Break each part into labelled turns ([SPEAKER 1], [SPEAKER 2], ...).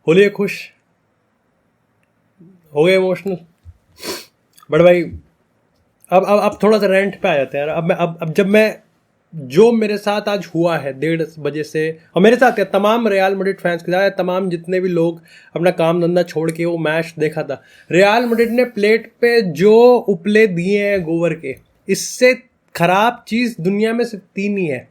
[SPEAKER 1] होलिए खुश हो गए इमोशनल। बट भाई अब थोड़ा सा रेंट पे आ जाते हैं यार। अब जब मैं जो मेरे साथ आज हुआ है 1:30 बजे से, और मेरे साथ क्या तमाम रियल मैड्रिड फैंस के साथ, तमाम जितने भी लोग अपना काम धंधा छोड़ के वो मैच देखा था, रियल मैड्रिड ने प्लेट पे जो उपले दिए हैं गोबर के, इससे खराब चीज़ दुनिया में सिर्फ 3 ही है।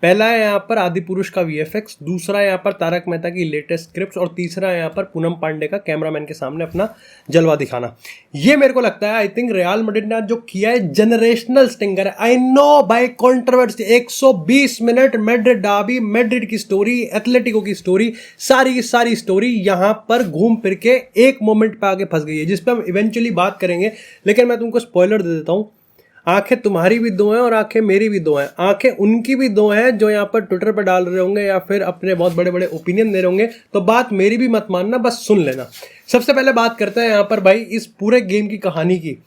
[SPEAKER 1] पहला है यहाँ पर आदि पुरुष का वीएफएक्स, दूसरा यहाँ पर तारक मेहता की लेटेस्ट स्क्रिप्ट्स, और तीसरा यहाँ पर पूनम पांडे का कैमरामैन के सामने अपना जलवा दिखाना। ये मेरे को लगता है, आई थिंक रियल मैड्रिड ने जो किया है जनरेशनल स्टिंगर है। I know by controversy 120 minute Madrid derby, Madrid की स्टोरी, एथलेटिको की स्टोरी, सारी की सारी स्टोरी यहाँ पर घूम फिर के एक मोमेंट पे आके फंस गई है, जिस पे हम इवेंचुअली बात करेंगे। लेकिन मैं तुमको स्पॉइलर दे देता हूँ, आंखें तुम्हारी भी 2 हैं और आंखें मेरी भी 2 हैं। आंखें उनकी भी 2 हैं जो यहाँ पर ट्विटर पर डाल रहे होंगे या फिर अपने बहुत बड़े बड़े ओपिनियन दे रहे होंगे, तो बात मेरी भी मत मानना, बस सुन लेना। सबसे पहले बात करते हैं यहाँ पर भाई इस पूरे गेम की कहानी की।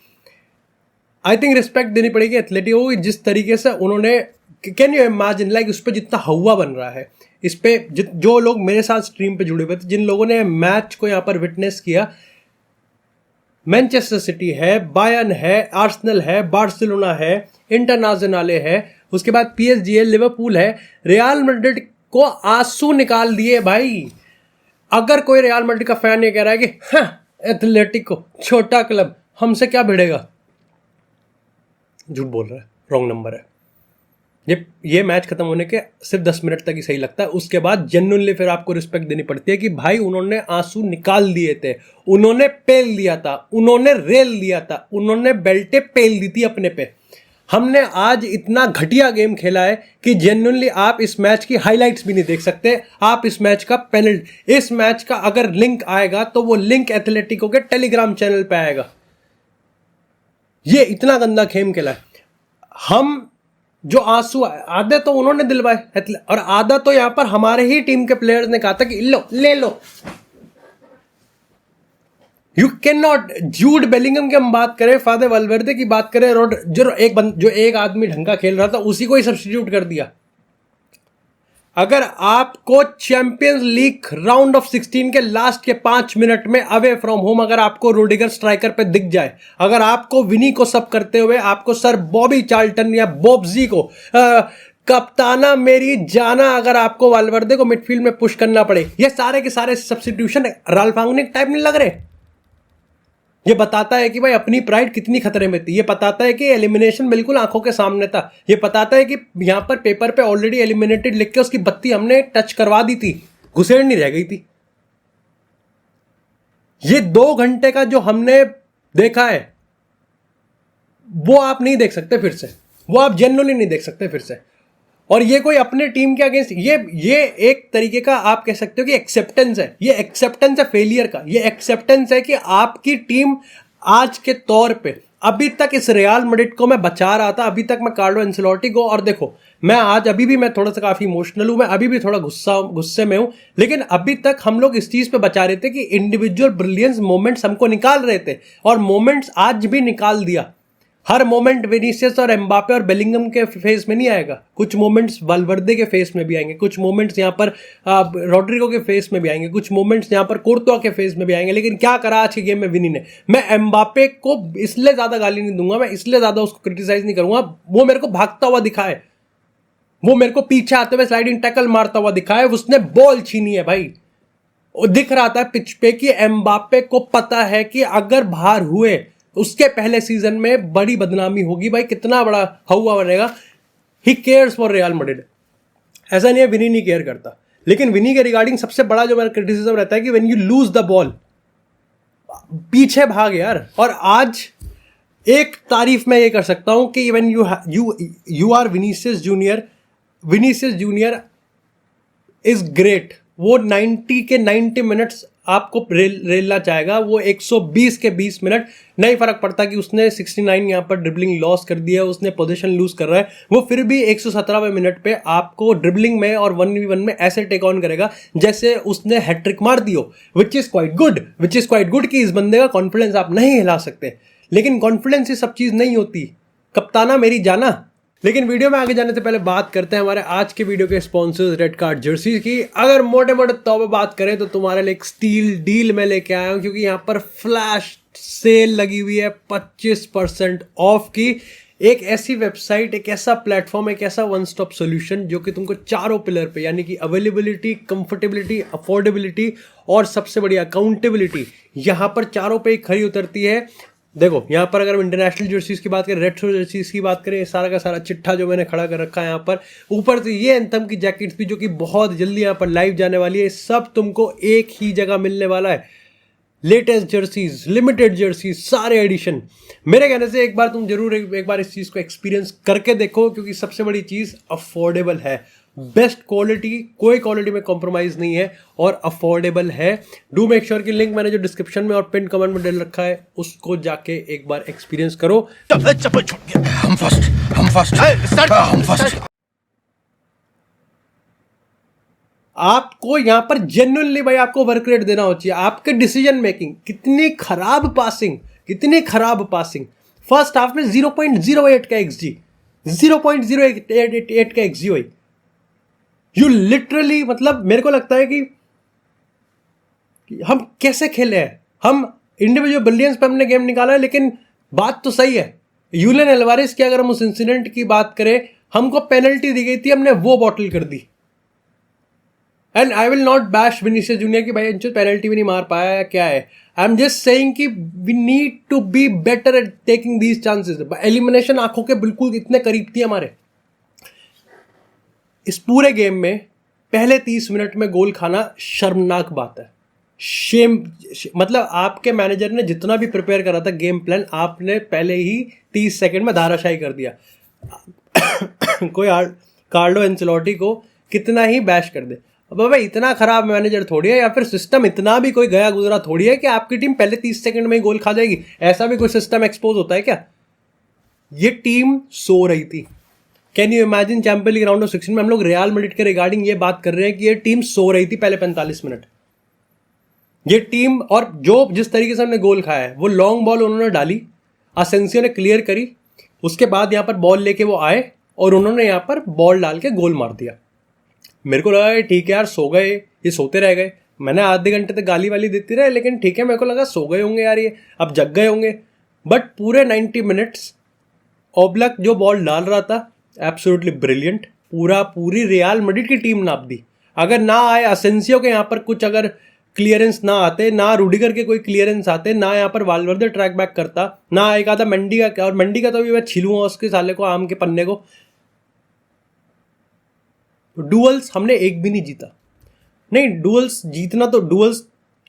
[SPEAKER 1] आई थिंक रिस्पेक्ट देनी पड़ेगी एथलेटिको को, जिस तरीके से उन्होंने, कैन यू इमेजिन, लाइक उस पर जितना हवा बन रहा है, इस पे जो लोग मेरे साथ स्ट्रीम पे जुड़े हुए थे, जिन लोगों ने मैच को यहाँ पर विटनेस किया, मैनचेस्टर सिटी है, बायर्न है, आर्सेनल है, बार्सिलोना है, इंटरनेशनल है, उसके बाद पीएसजी है, लिवरपूल है, रियल मैड्रिड को आंसू निकाल दिए भाई। अगर कोई रियल मैड्रिड का फैन ये कह रहा है कि हाँ एथलेटिको छोटा क्लब हमसे क्या भिड़ेगा, झूठ बोल रहा है, रॉन्ग नंबर है। ये मैच खत्म होने के सिर्फ 10 मिनट तक ही सही लगता है, उसके बाद जेन्युइनली फिर आपको रिस्पेक्ट देनी पड़ती है कि भाई उन्होंने आंसू निकाल दिए थे, उन्होंने पेल दिया था, उन्होंने रेल दिया था, उन्होंने बेल्टे पेल दी थी अपने पे। हमने आज इतना घटिया गेम खेला है कि जेन्युइनली आप इस मैच की हाइलाइट्स भी नहीं देख सकते, आप इस मैच का पेनल्टी, इस मैच का अगर लिंक आएगा तो वो लिंक एथलेटिको के टेलीग्राम चैनल पे आएगा। ये इतना गंदा गेम खेला है। हम जो आंसू आधे तो उन्होंने दिलवाए और आधा तो यहां पर हमारे ही टीम के प्लेयर्स ने कहा था कि लो ले लो। You can not, Jude Bellingham की हम बात करें, फादर वल्वेर्दे की बात करें, जो एक आदमी ढंग का खेल रहा था उसी को ही सब्स्टिट्यूट कर दिया। अगर आपको चैंपियंस लीग राउंड ऑफ 16 के लास्ट के 5 मिनट में अवे फ्रॉम होम अगर आपको रोडिगर स्ट्राइकर पे दिख जाए, अगर आपको विनी को सब करते हुए आपको सर बॉबी चार्ल्टन या बॉब्जी को कप्ताना मेरी जाना, अगर आपको वाल्वर्दे को मिडफील्ड में पुश करना पड़े, ये सारे के सारे सब्स्टिट्यूशन राल्फ रैंगनिक टाइप नहीं लग रहे? ये बताता है कि भाई अपनी प्राइड कितनी खतरे में थी, ये बताता है कि एलिमिनेशन बिल्कुल आंखों के सामने था, ये बताता है कि यहां पर पेपर पे ऑलरेडी एलिमिनेटेड लिख के उसकी बत्ती हमने टच करवा दी थी, घुसेड़ नहीं रह गई थी। ये 2 घंटे का जो हमने देखा है वो आप नहीं देख सकते फिर से, वो आप जेन्युइनली नहीं देख सकते फिर से। और ये कोई अपने टीम के अगेंस्ट, ये एक तरीके का आप कह सकते हो कि एक्सेप्टेंस है, ये एक्सेप्टेंस है फेलियर का, ये एक्सेप्टेंस है कि आपकी टीम आज के तौर पे, अभी तक इस रियल मैड्रिड को मैं बचा रहा था, अभी तक मैं कार्लो एंसेलोटी को, और देखो मैं आज अभी भी मैं थोड़ा सा काफी इमोशनल हूं, मैं अभी भी थोड़ा गुस्से में हूं, लेकिन अभी तक हम लोग इस चीज पे बचा रहे थे कि इंडिविजुअल ब्रिलियंस मोमेंट्स हमको निकाल रहे थे, और मोमेंट्स आज भी निकाल दिया। हर मोमेंट विनीसियस और एम्बापे और बेलिंगम के फेस में नहीं आएगा, कुछ मोमेंट्स वाल्वर्दे के फेस में भी आएंगे, कुछ मोमेंट्स यहाँ पर रोड्रिगो के फेस में भी आएंगे, कुछ मोमेंट्स यहाँ पर कोर्तुआ के फेस में भी आएंगे। लेकिन क्या करा आज के गेम में विनी ने? मैं एम्बापे को इसलिए ज्यादा गाली नहीं दूंगा, मैं इसलिए ज्यादा उसको क्रिटिसाइज नहीं करूंगा, वो मेरे को भागता हुआ दिखा है, वो मेरे को पीछे आते हुए स्लाइडिंग टैकल मारता हुआ दिखा है, उसने बॉल छीनी है भाई। वो दिख रहा था पिच पे कि एम्बापे को पता है कि अगर बाहर हुए उसके पहले सीजन में बड़ी बदनामी होगी भाई, कितना बड़ा हवा बनेगा। He cares for real Madrid, ऐसा नहीं है विनी नहीं केयर करता, लेकिन विनी के रिगार्डिंग सबसे बड़ा जो मेरा क्रिटिसिज्म रहता है कि when you lose the ball, पीछे भाग यार। और आज एक तारीफ मैं ये कर सकता हूं कि when you are Vinicius Junior is great. वो 90 के 90 मिनट्स आपको रेलना चाहेगा, वो 120 के 20 मिनट नहीं फर्क पड़ता कि उसने 69 यहाँ पर ड्रिबलिंग लॉस कर दिया, उसने पोजीशन लूज कर रहा है, वो फिर भी 117वें मिनट पे आपको ड्रिबलिंग में और 1v1 में ऐसे टेक ऑन करेगा जैसे उसने हैट्रिक मार दी हो, विच इज क्वाइट गुड कि इस बंदे का कॉन्फिडेंस आप नहीं हिला सकते। लेकिन कॉन्फिडेंस ये सब चीज नहीं होती, कप्ताना मेरी जाना। लेकिन वीडियो में आगे जाने से पहले बात करते हैं हमारे आज के वीडियो के स्पॉन्सर्स रेड कार्ड जर्सी की। अगर मोटे मोटे तौर पे बात करें तो तुम्हारे लिए एक स्टील डील में लेके आया हूं, क्योंकि यहाँ पर फ्लैश सेल लगी हुई है 25% ऑफ की। एक ऐसी वेबसाइट, एक ऐसा प्लेटफॉर्म, एक ऐसा वन स्टॉप सोल्यूशन जो कि तुमको चारों पिलर पे, यानी कि अवेलेबिलिटी, कंफर्टेबिलिटी, अफोर्डेबिलिटी और सबसे बड़ी अकाउंटेबिलिटी, यहाँ पर चारों पे खरी उतरती है। देखो यहाँ पर अगर हम इंटरनेशनल जर्सीज की बात करें, रेट्रो जर्सीज की बात करें, सारा का सारा चिट्ठा जो मैंने खड़ा कर रखा है यहाँ पर, ऊपर से ये एंथम की जैकेट्स भी जो कि बहुत जल्दी यहाँ पर लाइव जाने वाली है, सब तुमको एक ही जगह मिलने वाला है। लेटेस्ट जर्सीज, लिमिटेड जर्सीज, सारे एडिशन। मेरे कहने से एक बार तुम जरूर एक बार इस चीज़ को एक्सपीरियंस करके देखो, क्योंकि सबसे बड़ी चीज़ अफोर्डेबल है, बेस्ट क्वालिटी, कोई क्वालिटी में कॉम्प्रोमाइज़ नहीं है और अफोर्डेबल है। डू मेक श्योर कि लिंक मैंने जो डिस्क्रिप्शन में और पिन कमेंट में डाल रखा है उसको जाके एक बार एक्सपीरियंस करो।
[SPEAKER 2] हम फर्स्ट।
[SPEAKER 1] आपको यहां पर जेन्युइनली भाई आपको वर्क रेट देना हो चाहिए। आपके डिसीजन मेकिंग, कितनी खराब पासिंग। फर्स्ट हाफ में 0.08 का एक्सजी, 0.088 का एक्सजी हुई। यू लिटरली, मतलब मेरे को लगता है कि हम कैसे खेले हैं। हम इंडिविजुअल बिलियंस पे हमने गेम निकाला है, लेकिन बात तो सही है। यूलियन एल्वारेज की अगर हम उस इंसिडेंट की बात करें, हमको पेनल्टी दी गई थी, हमने वो बॉटल कर दी। And I will not bash Vinicius junior की भाई इनसे पेनल्टी भी नहीं मार पाया है, क्या है। आई एम जस्ट सेइंग कि we need to be better at taking these chances. Elimination आंखों के बिल्कुल इतने करीब थी हमारे। इस पूरे गेम में पहले 30 मिनट में गोल खाना शर्मनाक बात है। मतलब आपके मैनेजर ने जितना भी प्रिपेयर करा था गेम प्लान, आपने पहले ही 30 सेकंड में धाराशाही कर दिया। कोई कार्लो एंचेलोटी को कितना ही बैश कर दे, अब भाई इतना खराब मैनेजर थोड़ी है, या फिर सिस्टम इतना भी कोई गया गुजरा थोड़ी है कि आपकी टीम पहले 30 सेकंड में ही गोल खा जाएगी। ऐसा भी कोई सिस्टम एक्सपोज होता है क्या? ये टीम सो रही थी। Can you imagine champions league round of 16 में हम लोग रियल मैड्रिड के रिगार्डिंग ये बात कर रहे हैं कि ये टीम सो रही थी पहले 45 मिनट। ये टीम, और जो जिस तरीके से हमने गोल खाया है, वो लॉन्ग बॉल उन्होंने डाली, असेंसियो ने क्लियर करी, उसके बाद यहाँ पर बॉल लेके वो आए और उन्होंने यहाँ पर बॉल डाल के गोल मार दिया। मेरे को लगा ठीक है यार, सो गए, ये सोते रह गए। मैंने आधे घंटे तक गाली वाली देती रहे, लेकिन ठीक है, मेरे को लगा सो गए होंगे यार, ये अब जग गए होंगे। बट पूरे 90 मिनट्स ओब्लक जो बॉल डाल रहा था, एब्सोल्युटली ब्रिलियंट। पूरी रियल मैड्रिड की टीम नाप दी। अगर ना आए असेंसियो के यहाँ पर कुछ, अगर क्लियरेंस ना आते, ना रूडिगर के कोई क्लियरेंस आते, ना यहाँ पर वाल्वर्दे ट्रैक बैक करता, ना एक आधा मंडी का, और मंडी का तो भी मैं छिलूंगा उसके साले को, आम के पन्ने को। डुअल्स हमने एक भी नहीं जीता। नहीं, डुअल्स जीतना तो डुअल्स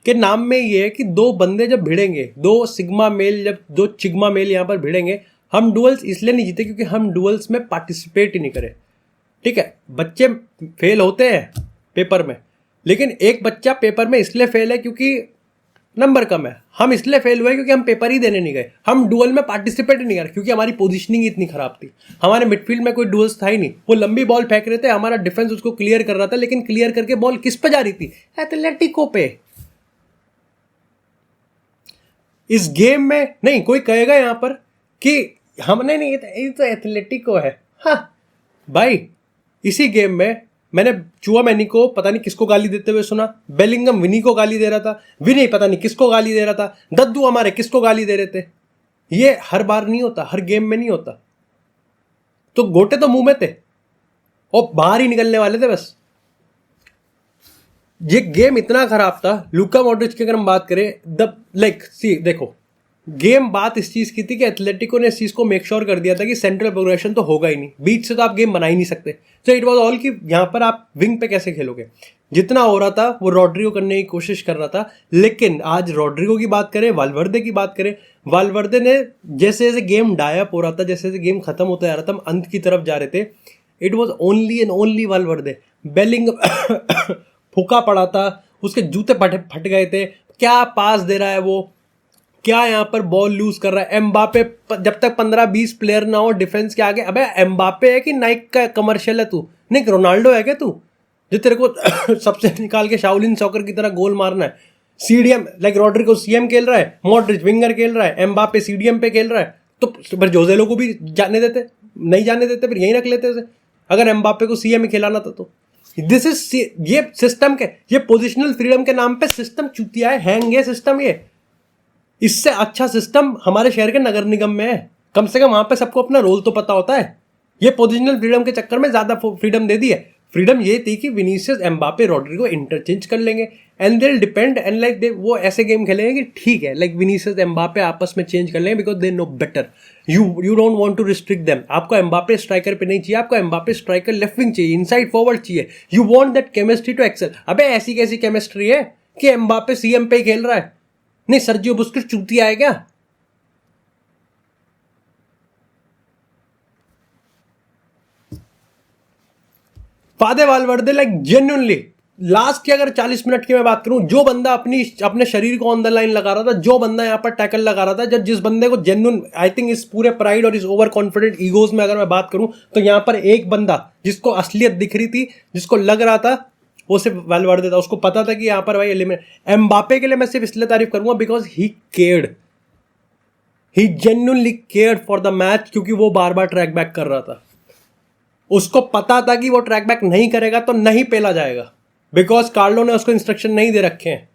[SPEAKER 1] के नाम में ये है कि दो बंदे जब भिड़ेंगे, दो सिग्मा मेल, जब दो चिग्मा मेल यहाँ पर भिड़ेंगे, हम डुअल्स इसलिए नहीं जीते क्योंकि हम डुअल्स में पार्टिसिपेट ही नहीं करें। ठीक है, बच्चे फेल होते हैं पेपर में, लेकिन एक बच्चा पेपर में इसलिए फेल है क्योंकि नंबर कम है। हम इसलिए फेल हुए क्योंकि हम पेपर ही देने नहीं गए, हम डुअल में पार्टिसिपेट नहीं कर, क्योंकि हमारी पोजीशनिंग इतनी खराब थी। हमारे मिडफील्ड में कोई डुअल्स था ही नहीं। वो लंबी बॉल फेंक रहे थे, हमारा डिफेंस उसको क्लियर कर रहा था, लेकिन क्लियर करके बॉल किस पे जा रही थी? एथलेटिको पे। इस गेम में नहीं कोई कहेगा यहां पर कि हमने नहीं, ये तो एथलेटिको है। हाँ भाई, इसी गेम में मैंने चुआमेनी को पता नहीं किसको गाली देते हुए सुना, बेलिंगम विनी को गाली दे रहा था, विनी पता नहीं किसको गाली दे रहा था, दद्दू हमारे किसको गाली दे रहे थे। ये हर बार नहीं होता, हर गेम में नहीं होता। तो गोटे तो मुंह में थे और बाहर ही निकलने वाले थे बस। ये गेम इतना खराब था। लूका मॉड्रिच की अगर हम बात करें, देखो गेम बात इस चीज की थी कि एथलेटिको ने इस चीज को मेक श्योर कर दिया था कि सेंट्रल प्रोग्रेशन तो होगा ही नहीं, बीच से तो आप गेम बना ही नहीं सकते। तो इट वाज ऑल कि यहाँ पर आप विंग पे कैसे खेलोगे। जितना हो रहा था वो रॉड्रिगो करने की कोशिश कर रहा था, लेकिन आज रॉड्रिगो की बात करें, वाल्वर्दे की बात करें, वाल्वर्दे ने जैसे जैसे गेम डायप हो रहा था, जैसे जैसे गेम खत्म होता जा रहा था, हम अंत की तरफ जा रहे थे, it was only and only Valverde. बेलिंग फूका पड़ा था, उसके जूते फट गए थे। क्या पास दे रहा है वो, क्या यहाँ पर बॉल लूज कर रहा है। एम्बापे, जब तक 15-20 प्लेयर ना हो डिफेंस के आगे, अबे एम्बापे है कि नाइक का कमर्शियल है तू? नहीं, रोनाल्डो है क्या तू जो तेरे को सबसे निकाल के शाओलिन सॉकर की तरह गोल मारना है? सीडीएम लाइक रॉड्रिगो सीएम खेल रहा है, मॉड्रिच विंगर खेल रहा है, एम्बापे सीडीएम पे खेल रहा है, तो फिर जोजेलो को भी जाने देते। नहीं जाने देते, फिर यहीं रख लेते उसे, अगर एम्बापे को सीएम ही खिलाना था तो। दिस इज, ये सिस्टम के, ये पोजिशनल फ्रीडम के नाम पे सिस्टम चूतिया है, हैंग है सिस्टम ये। इससे अच्छा सिस्टम हमारे शहर के नगर निगम में है, कम से कम वहां पे सबको अपना रोल तो पता होता है। ये पोजिशनल फ्रीडम के चक्कर में ज्यादा फ्रीडम दे दी है। फ्रीडम ये थी कि विनीसियस, एम्बापे, रॉड्रिगो इंटरचेंज कर लेंगे and they depend, and like they वो ऐसे गेम खेलेंगे कि ठीक है, लाइक विनीसियस, एम्बापे आपस में चेंज कर लेंगे because they know better. You don't want to restrict them. आपको एम्बापे स्ट्राइकर पे नहीं चाहिए, आपको एम्बापे स्ट्राइकर लेफ्ट विंग चाहिए, इनसाइड फॉरवर्ड चाहिए। You want that chemistry to excel. अबे ऐसी कैसी केमिस्ट्री है कि एम्बापे सीएम पे ही खेल रहा है? नहीं, सर्जियो बुस्केट्स चूतिया है क्या? फादे वालवर्दे, लाइक जेन्युइनली लास्ट की अगर 40 मिनट की मैं बात करूं, जो बंदा अपने शरीर को ऑन द लाइन लगा रहा था, जो बंदा यहां पर टैकल लगा रहा था, जब जिस बंदे को जेन्युइन, आई थिंक इस पूरे प्राइड और इस ओवर कॉन्फिडेंट ईगोज में अगर मैं बात करूं, तो यहां पर एक बंदा जिसको असलियत दिख रही थी, जिसको लग रहा था, वो सिर्फ वालवर्दे था। उसको पता था कि यहां पर भाई एलिमिनेट। एम्बापे के लिए मैं सिर्फ इसलिए तारीफ करूंगा because he cared, he genuinely cared for the match, क्योंकि वो बार बार ट्रैक बैक कर रहा था। उसको पता था कि वो ट्रैक बैक नहीं करेगा तो नहीं पेला जाएगा, बिकॉज कार्लो ने उसको इंस्ट्रक्शन नहीं दे रखे हैं,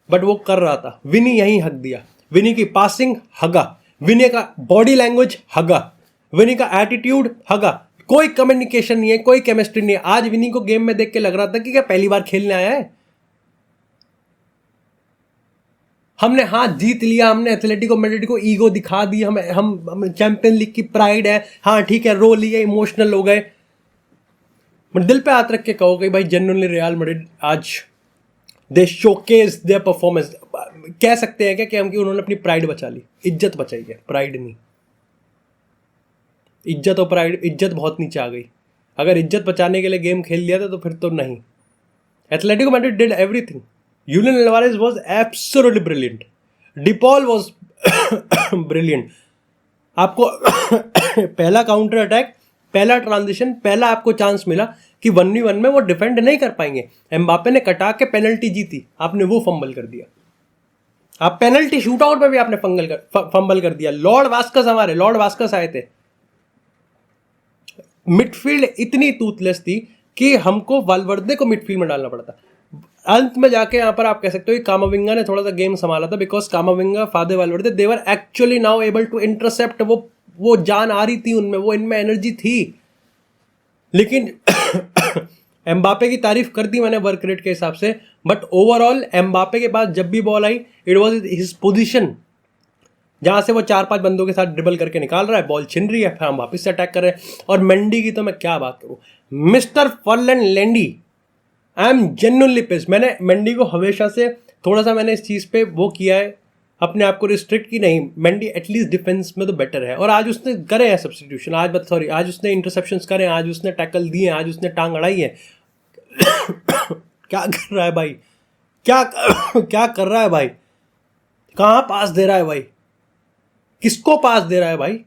[SPEAKER 1] बट वो कर रहा था। विनी यहीं हक दिया। विनी की पासिंग हगा, विनी का बॉडी लैंग्वेज हगा, विनी का एटीट्यूड हगा। कोई कम्युनिकेशन नहीं है, कोई केमिस्ट्री नहीं है। आज विनी को गेम में देख के लग रहा था कि क्या पहली बार खेलने आया है। हमने हाथ जीत लिया, हमने एथलेटिको मैड्रिड को ईगो दिखा दी, हम चैंपियन लीग की प्राइड है, हाँ ठीक है, रो लिए, इमोशनल हो गए, बट दिल पे हाथ रख के कहो कि भाई जेन्युइनली रियल मैड्रिड आज दे शोकेस देयर परफॉर्मेंस। कह सकते हैं क्या कि उन्होंने अपनी प्राइड बचा ली, इज्जत बचाई है, प्राइड नहीं। इज्जत और प्राइड, इज्जत बहुत नीचे आ गई। अगर इज्जत बचाने के लिए गेम खेल लिया था तो फिर तो नहीं। Atletico Madrid did everything. Julian Alvarez was absolutely brilliant, De Paul was brilliant. आपको पहला काउंटर अटैक, पहला ट्रांजिशन, पहला आपको चांस मिला कि 1v1 में वो डिफेंड नहीं कर पाएंगे। एम्बापे ने कटा के पेनल्टी जीती, आपने वो फंबल कर दिया। आप पेनल्टी शूटआउट में भी आपने फंबल कर दिया। लॉर्ड वास्कस आए थे। मिडफील्ड इतनी टूथलेस थी कि हमको वालवर्दे को मिडफील्ड में डालना पड़ता। अंत में जाके यहाँ पर आप कह सकते हो कि कामाविंगा ने थोड़ा सा गेम संभाला था, because Camavinga, Fede Valverde, they were actually now able to intercept. वो जान आ रही थी उनमें, वो इनमें एनर्जी थी। लेकिन एम्बापे की तारीफ कर दी मैंने वर्क रेट के हिसाब से, बट ओवरऑल एम्बापे के पास जब भी ball I, it was his position, जहां से वो 4-5 बंदों के साथ ड्रिबल करके निकाल रहा है, बॉल छिन रही है, फिर हम वापस से अटैक कर रहे हैं। और मेंडी की तो मैं क्या बात करूं, मिस्टर फर्लैंड लेंडी, आई एम जेन्युइनली पिस्ड। मैंने मेंडी को हमेशा से थोड़ा सा मैंने इस चीज़ पे वो किया है, अपने आप को रिस्ट्रिक्ट की नहीं। मेंडी एटलीस्ट डिफेंस में तो बेटर है, और आज उसने करे हैं सब्स्टिट्यूशन, आज उसने इंटरसेप्शंस करे हैं, आज उसने टैकल दिए हैं, आज उसने टांग अड़ाई है। क्या कर रहा है भाई, क्या कर रहा है भाई, कहाँ पास दे रहा है भाई, किसको पास दे रहा है भाई?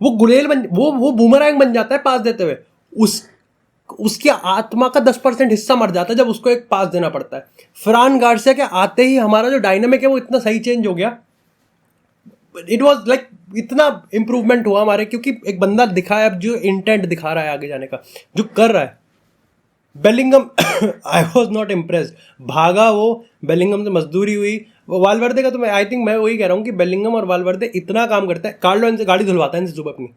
[SPEAKER 1] वो गुलेल बन, वो बूमरैंग बन जाता है पास देते हुए। उसकी आत्मा का 10% हिस्सा मर जाता है जब उसको एक पास देना पड़ता है। फरान गार्सिया के आते ही हमारा जो डायनामिक है वो इतना सही चेंज हो गया। इट वाज लाइक इतना इंप्रूवमेंट हुआ हमारे, क्योंकि एक बंदा दिखा है अब जो इंटेंट दिखा रहा है आगे जाने का, जो कर रहा है। Bellingham I was not impressed, भागा वो, बेलिंगम से मजदूरी हुई। वालवर्दे का तो मैं आई थिंक मैं वही कह रहा हूँ कि बेलिंगम और वालवर्दे इतना काम करता है। कार्लो इनसे गाड़ी धुलवाता है इनसे सुबह अपनी,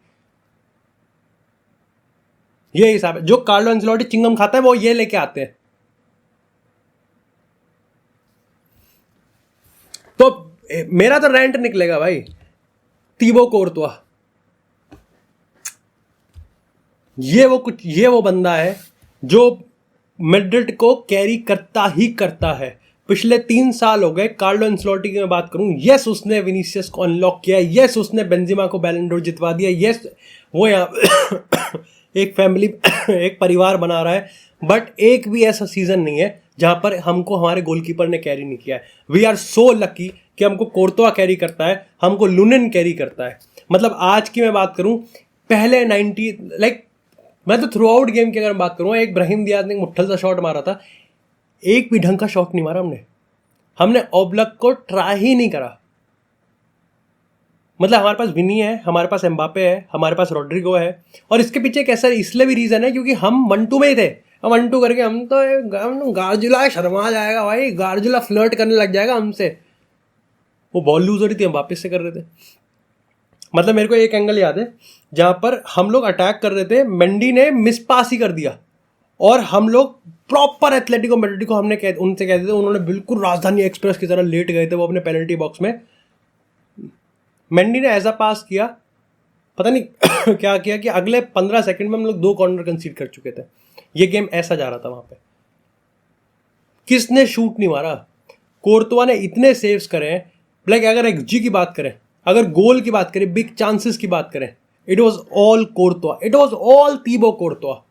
[SPEAKER 1] ये हिसाब है। जो कार्लो एंसेलोटी चिंगम खाता है वो ये लेके आते हैं। तो मेरा तो रेंट निकलेगा भाई। तीबो कोर्तुआ, ये वो बंदा है जो मैड्रिड को कैरी करता ही करता है। पिछले 3 साल हो गए कार्लो एंसेलोटी की मैं बात करूं, यस उसने विनीसियस को अनलॉक किया, यस उसने बेंजिमा को बैलन डोर जितवा दिया, यस वो यहाँ एक फैमिली एक परिवार बना रहा है, बट एक भी ऐसा सीजन नहीं है जहां पर हमको हमारे गोलकीपर ने कैरी नहीं किया है। वी आर सो लकी कि हमको कोर्तुआ कैरी करता है, हमको लुनिन कैरी करता है। मतलब आज की मैं बात करूं, पहले 90 लाइक मैं तो थ्रू आउट गेम की अगर बात करूँ, एक ब्राहिम दियाज ने मुट्ठल सा शॉट मारा था, एक भी ढंग का शॉट नहीं मारा हमने ओब्लक को ट्राई ही नहीं करा। मतलब हमारे पास विनी है, हमारे पास एम्बापे है, हमारे पास रॉड्रिगो है, और इसके पीछे कैसा इसलिए भी रीज़न है क्योंकि हम 1-2 में ही थे। हम 1-2 करके हम तो गार्जुला शर्मा जाएगा भाई, गार्जुला फ्लर्ट करने लग जाएगा हमसे। वो बॉल लूज हो रही थी, हम वापस से कर रहे थे। मतलब मेरे को एक एंगल याद है जहाँ पर हम लोग अटैक कर रहे थे, मेंडी ने मिस पास ही कर दिया और हम लोग प्रॉपर एथलेटिको मैड्रिड को हमने उनसे कहते थे, उन्होंने बिल्कुल राजधानी एक्सप्रेस की तरह लेट गए थे वो अपने पेनल्टी बॉक्स में। मेंडी ने ऐसा पास किया, पता नहीं क्या किया कि अगले 15 सेकंड में हम लोग 2 कॉर्नर कंसीड कर चुके थे। ये गेम ऐसा जा रहा था वहां पे। किसने शूट नहीं मारा? कोर्तवा ने इतने सेव्स करे हैं। लाइक अगर एक्सजी की बात करें, अगर गोल की बात करें, बिग चांसेस की बात करें, it was all Courtois, it was all Thibaut Courtois.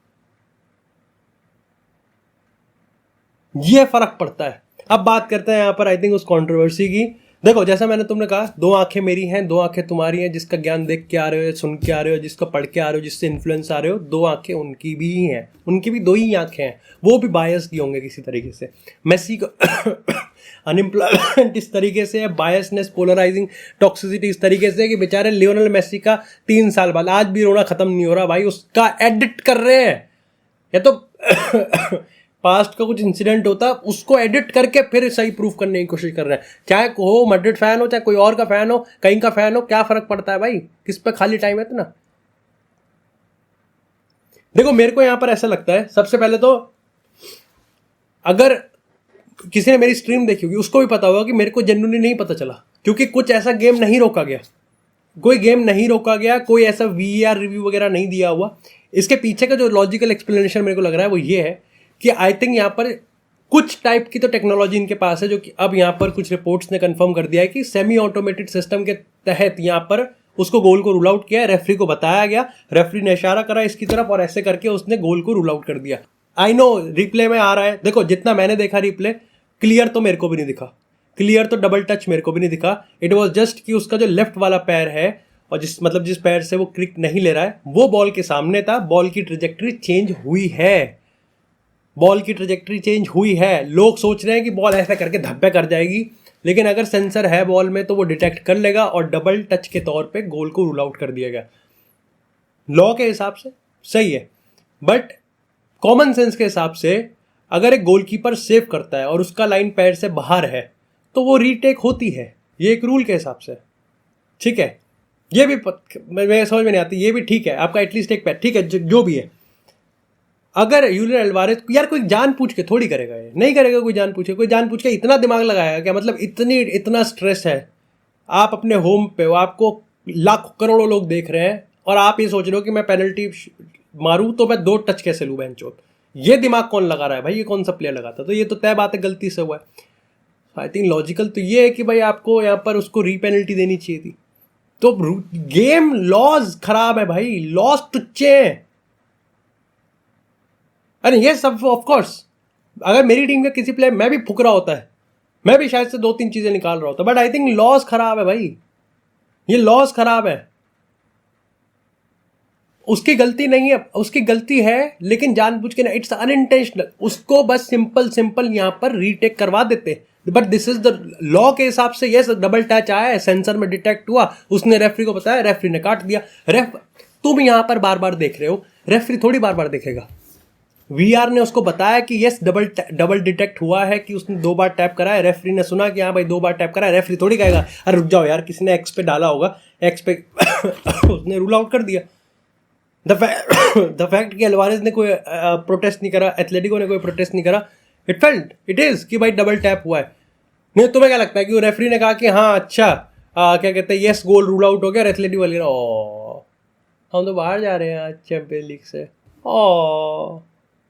[SPEAKER 1] ये फर्क पड़ता है। अब बात करते हैं यहाँ पर आई थिंक उस कंट्रोवर्सी की। देखो जैसा मैंने तुमने कहा, 2 आंखें मेरी हैं, 2 आंखें तुम्हारी हैं। जिसका ज्ञान देख के आ रहे हो, सुन के आ रहे हो, जिसका पढ़ के आ रहे हो, जिससे इन्फ्लुएंस आ रहे हो, 2 आंखें उनकी भी हैं, उनकी भी 2 ही आंखें हैं। वो भी बायस ही होंगे किसी तरीके से। मेसी को अनएम्प्लॉयमेंट इस तरीके से है, बायसनेस, पोलराइजिंग टॉक्सिसिटी इस तरीके से कि बेचारे लियोनेल मेसी का 3 साल बाद आज भी रोना खत्म नहीं हो रहा भाई। उसका एडिट कर रहे हैं, या तो पास्ट का कुछ इंसिडेंट होता उसको एडिट करके फिर सही प्रूफ करने की कोशिश कर रहे हैं। चाहे हो मैड्रिड फैन हो, चाहे कोई और का फैन हो, कहीं का फैन हो, क्या फर्क पड़ता है भाई? किस पे खाली टाइम है इतना? देखो मेरे को यहां पर ऐसा लगता है, सबसे पहले तो अगर किसी ने मेरी स्ट्रीम देखी होगी उसको भी पता होगा कि मेरे को जेन्युइनली नहीं पता चला, क्योंकि कुछ ऐसा गेम नहीं रोका गया, कोई गेम नहीं रोका गया, कोई ऐसा VAR रिव्यू वगैरह नहीं दिया हुआ। इसके पीछे का जो लॉजिकल एक्सप्लेनेशन मेरे को लग रहा है वो ये है कि आई थिंक यहाँ पर कुछ टाइप की तो टेक्नोलॉजी इनके पास है, जो कि अब यहाँ पर कुछ रिपोर्ट्स ने कंफर्म कर दिया है कि सेमी ऑटोमेटेड सिस्टम के तहत यहाँ पर उसको गोल को रूल आउट किया है। रेफरी को बताया गया, रेफरी ने इशारा करा इसकी तरफ और ऐसे करके उसने गोल को रूल आउट कर दिया। आई नो रिप्ले में आ रहा है, देखो जितना मैंने देखा रिप्ले, क्लियर तो मेरे को भी नहीं दिखा, क्लियर तो डबल टच मेरे को भी नहीं दिखा। इट वॉज जस्ट कि उसका जो लेफ्ट वाला पैर है और जिस पैर से वो क्रिक नहीं ले रहा है वो बॉल के सामने था। बॉल की ट्रेजेक्टरी चेंज हुई है, बॉल की ट्रेजेक्टरी चेंज हुई है। लोग सोच रहे हैं कि बॉल ऐसा करके धब्बे कर जाएगी, लेकिन अगर सेंसर है बॉल में तो वो डिटेक्ट कर लेगा और डबल टच के तौर पे गोल को रूल आउट कर दिया गया। लॉ के हिसाब से सही है, बट कॉमन सेंस के हिसाब से अगर एक गोलकीपर सेव करता है और उसका लाइन पैर से बाहर है तो वो रीटेक होती है, ये एक रूल के हिसाब से। ठीक है, ये भी मैं समझ में नहीं आती, ये भी ठीक है, आपका एटलीस्ट एक पैर ठीक है, जो भी है। अगर यूलियन अल्वारेज, यार कोई जान पूछ के थोड़ी करेगा, ये नहीं करेगा कोई जान पूछ के इतना दिमाग लगाएगा क्या? मतलब इतना स्ट्रेस है, आप अपने होम पे हो, आपको लाखों करोड़ों लोग देख रहे हैं और आप ये सोच रहे हो कि मैं पेनल्टी मारूं तो मैं 2 टच कैसे लूं बेंचोत? ये दिमाग कौन लगा रहा है भाई? ये कौन सा प्लेयर लगाता? तो ये तो तय बात है गलती से हुआ है। आई थिंक लॉजिकल तो ये है कि भाई आपको यहाँ पर उसको रीपेनल्टी देनी चाहिए थी। तो गेम लॉज खराब है भाई, लॉज टुच्चे हैं। अरे ये सब ऑफ कोर्स अगर मेरी टीम का किसी प्लेयर, मैं भी फुकरा होता है, मैं भी शायद से 2-3 चीजें निकाल रहा होता, बट आई थिंक लॉस खराब है भाई, ये लॉस खराब है। उसकी गलती नहीं है, उसकी गलती है लेकिन जानबूझ के ना, इट्स अनइंटेंशनल। उसको बस सिंपल यहां पर रीटेक करवा देते, but this is the law के हिसाब से। यस डबल टच आया है, सेंसर में डिटेक्ट हुआ, उसने रेफरी को बताया, रेफरी ने काट दिया। तुम यहां पर बार बार देख रहे हो, रेफरी थोड़ी बार बार देखेगा। VR ने उसको बताया कि यस डबल डिटेक्ट हुआ है, कि उसने 2 बार टैप करा है, रेफरी ने सुना कि हाँ भाई 2 बार टैप करा है। रेफरी थोड़ी कहेगा अरे रुक जाओ यार, किसी ने एक्स पे डाला होगा, एक्स पे उसने रूल आउट कर दिया। द फैक्ट कि अल्वारेज ने कोई प्रोटेस्ट नहीं करा, एथलेटिको ने कोई प्रोटेस्ट नहीं करा, इट इज कि भाई डबल टैप हुआ है। नहीं तुम्हें क्या लगता है कि वो रेफरी ने कहा कि हाँ अच्छा क्या कहते हैं, यस गोल रूल आउट हो गया, एथलेटिको वाले हम तो बाहर जा रहे हैं आज चैंपियन लीग से,